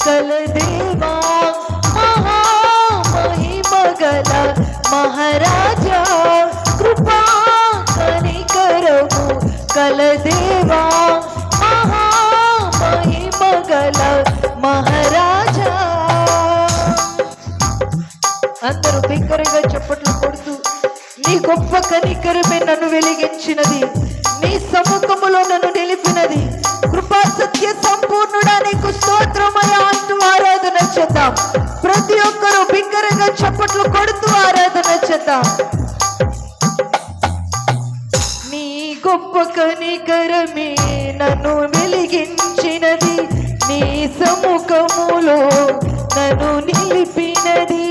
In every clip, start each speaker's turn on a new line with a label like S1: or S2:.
S1: కలదేవా మహామహిమగల మహారాజా కృపా కనికరము కలదేవా మహామహిమగల మహారాజా. అందరూ బిగ్గరగా చప్పట్లు కొడుతూ నీ గొప్ప కనికరమే నన్ను వెలిగించినది, నీ సముఖములో నన్ను నిలిపినది, కృపా సత్య సంపూర్ణుడా నీకు స్తోత్రమయ్యా అంటూ ఆరాధన చేద్దాం. ప్రతి ఒక్కరూ బిగ్గరగా చప్పట్లు కొడుతూ ఆరాధన చేద్దాం. నీ గొప్ప కనికరమే నన్ను వెలిగించినది, నీ సముఖములో నన్ను నిలిపినది.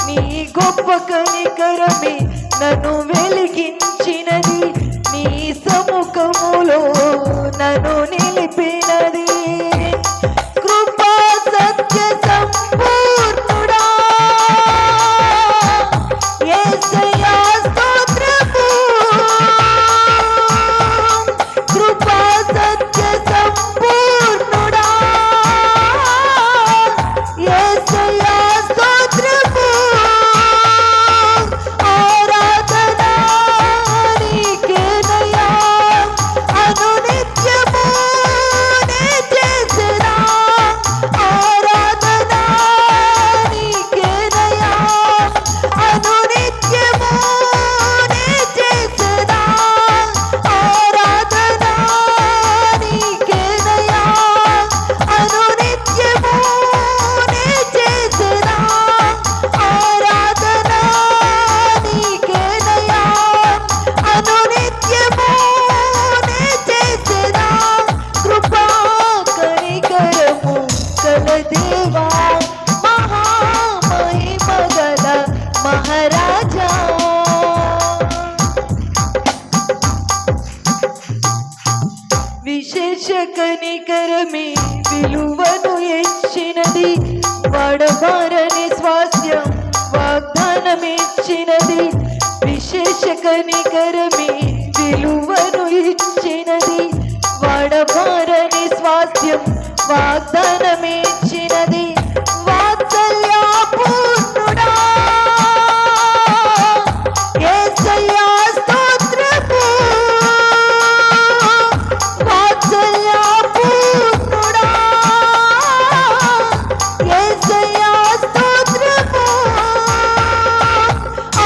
S1: నీ గొప్ప కనికరమే నన్ను వెలిగించినది, నీ సముఖములో నన్ను నిలిపినది. కృపా సత్య సంపూర్ణుడా యేసయ్యా స్తోత్రము. కృపా సత్య సంపూర్ణుడా యేసయ్యా స్తోత్రము. ఆరాధన నీకేనయ్యా అనునిత్యము నే చేసెదా. ఆరాధన నీకేనయ్యా అనునిత్యము నే చేసెదా. ఆరాధన నీకేనయ్యా అనునిత్యము నే చేసెదా. ఆరాధన నీకేనయ్యా అనునిత్యము నే చేసెదా. కృపా కనికరము కలదేవా మహామహిమగల మహారాజా. విశేష కనికరమే విలువను ఇచ్చినది, వాడబారని స్వాస్థ్యం వాగ్దానమిచ్చినది. విశేష కనికరమే విలువను ఇచ్చినది, వాడబారని స్వాస్థ్యం వాగ్దానమిచ్చినది. వాత్సల్యపూర్ణుడా యేసయ్యా స్తోత్రము. వాత్సల్యపూర్ణుడా యేసయ్యా స్తోత్రము.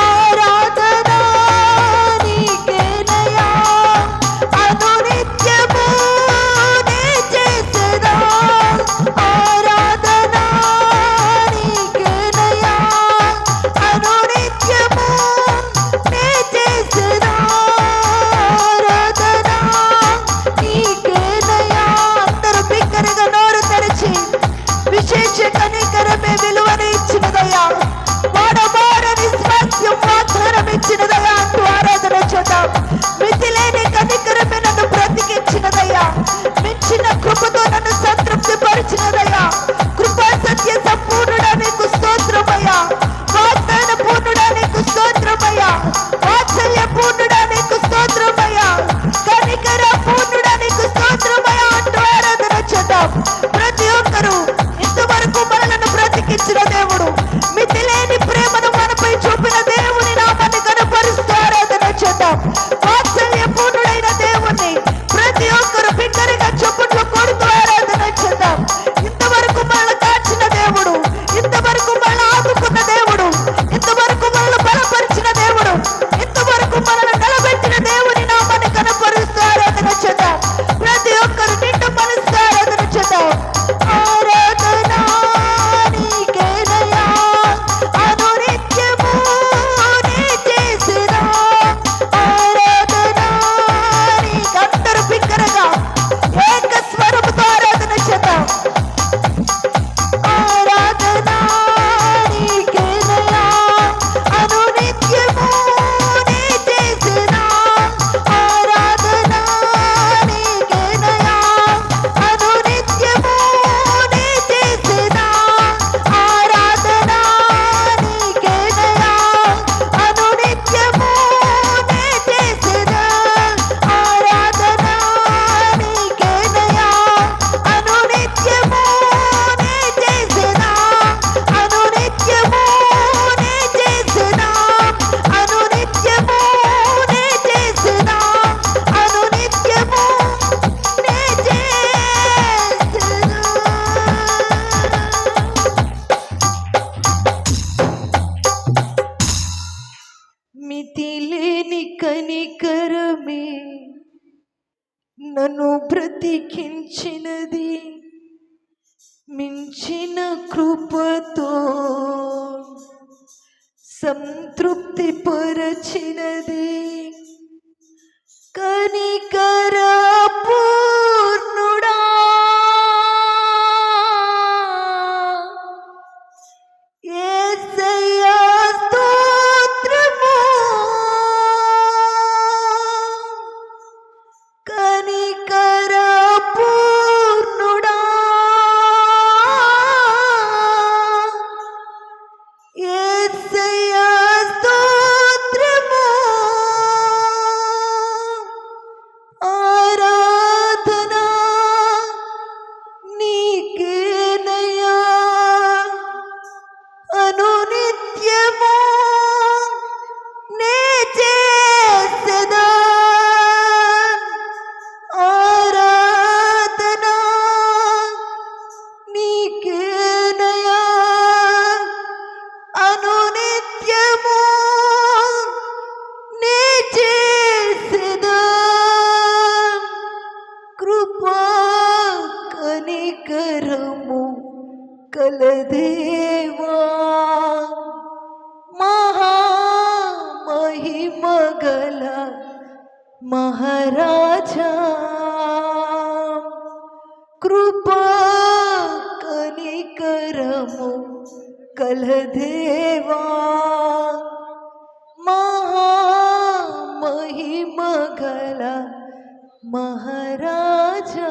S1: ఆరాధన నీకేనయ్యా అనునిత్యము నే చేసెదా. ఆరాధన లిఖించినది మించిన కృపతో సంతృప్తి పరచినది కనికర పూర్ణుడా యేసయ్యా స్తోత్రము కనికర పూర్ణుడా యేసయ్యా స్తోత్రము ఆరాధన నీకేనయ్యా అనునిత్యము నే చేసెదా ఆరాధన నీకేనయ్యా అనునిత్యము నే చేసెదా కృపా కనికరము కలదేవా మహామహిమగల మహారాజా కృపా కనికరము కలదేవా మహామహిమగల మహారాజా